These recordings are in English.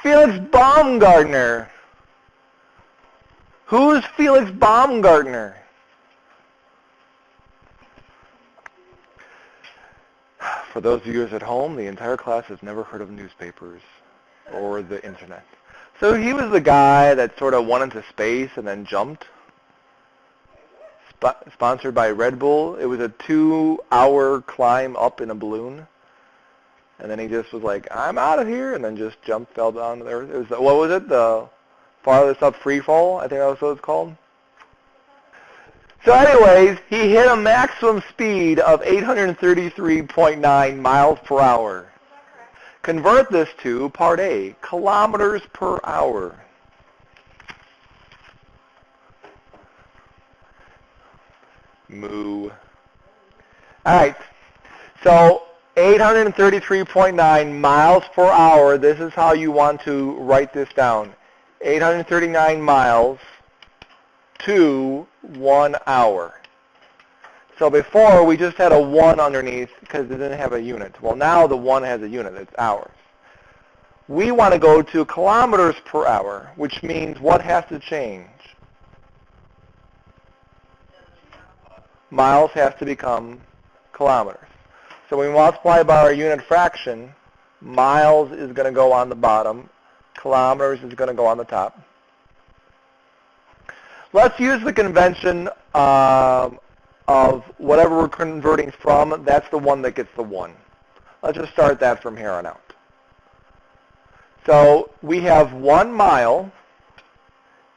Felix Baumgartner. Who's Felix Baumgartner? For those viewers at home, the entire class has never heard of newspapers or the internet. So he was the guy that sort of went into space and then jumped. Sponsored by Red Bull. It was a 2-hour climb up in a balloon. And then he just was like, I'm out of here, and then just jumped, fell down there. It was, what was it? The farthest up free fall? I think that was what it's called. So anyways, he hit a maximum speed of 833.9 miles per hour. Convert this to, part A, kilometers per hour. Moo. All right. So 833.9 miles per hour. This is how you want to write this down. 839 miles to 1 hour. So before, we just had a 1 underneath because it didn't have a unit. Well, now the 1 has a unit. It's hours. We want to go to kilometers per hour, which means what has to change? Miles has to become kilometers. So when we multiply by our unit fraction, miles is going to go on the bottom, kilometers is going to go on the top. Let's use the convention of whatever we're converting from. That's the one that gets the 1. Let's just start that from here on out. So we have 1 mile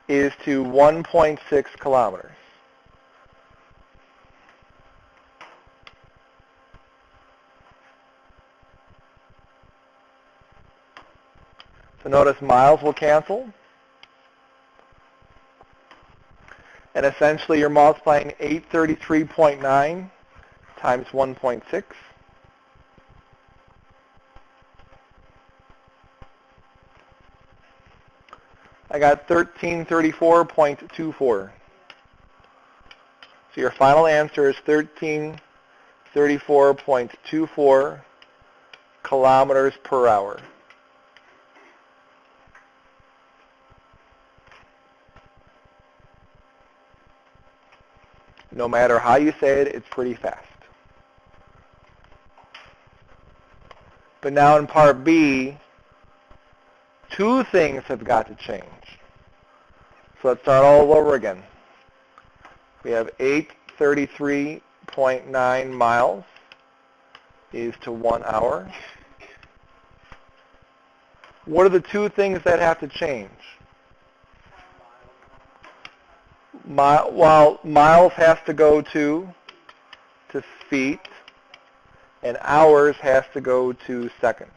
is to 1.6 kilometers. So notice miles will cancel. And essentially you're multiplying 833.9 times 1.6. I got 1334.24. So your final answer is 1334.24 kilometers per hour. No matter how you say it, it's pretty fast. But now in part B, 2 things have got to change. So let's start all over again. We have 833.9 miles is to 1 hour. What are the 2 things that have to change? While miles has to go to feet, and hours has to go to seconds.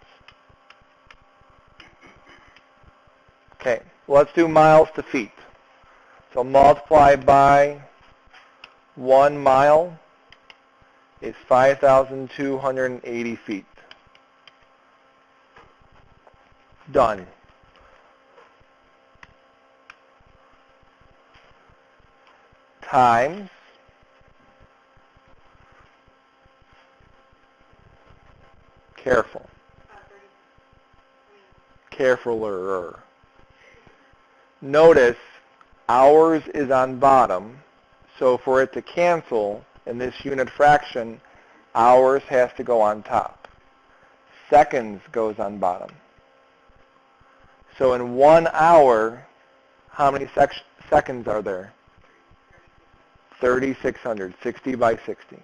Okay, let's do miles to feet. So multiply by 1 mile is 5,280 feet. Done. Times carefuler. Notice hours is on bottom, so for it to cancel in this unit fraction, hours has to go on top. Seconds goes on bottom. So in 1 hour, how many seconds are there? 3,600, 60 by 60.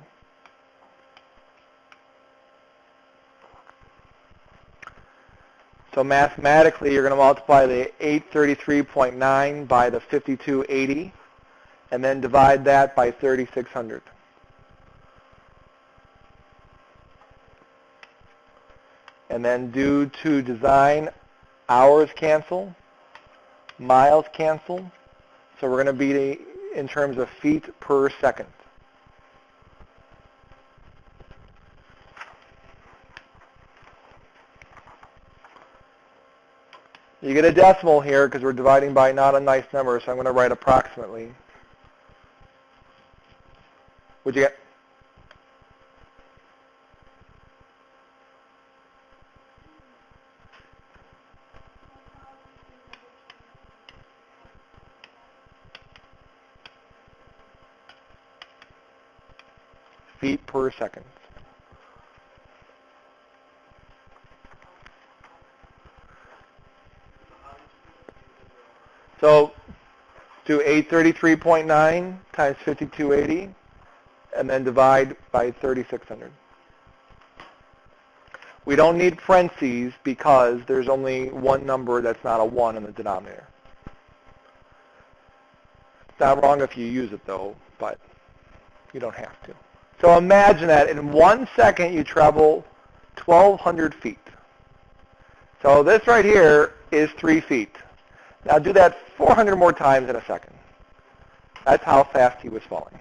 So mathematically, you're going to multiply the 833.9 by the 5280, and then divide that by 3,600. And then due to design, hours cancel, miles cancel. So we're going to be in terms of feet per second. You get a decimal here because we're dividing by not a nice number, so I'm going to write approximately. What'd you get? feet per second. So do 833.9 times 5280, and then divide by 3600. We don't need parentheses because there's only one number that's not a 1 in the denominator. It's not wrong if you use it, though, but you don't have to. So imagine that in 1 second you travel 1,200 feet. So this right here is 3 feet. Now do that 400 more times in a second. That's how fast he was falling.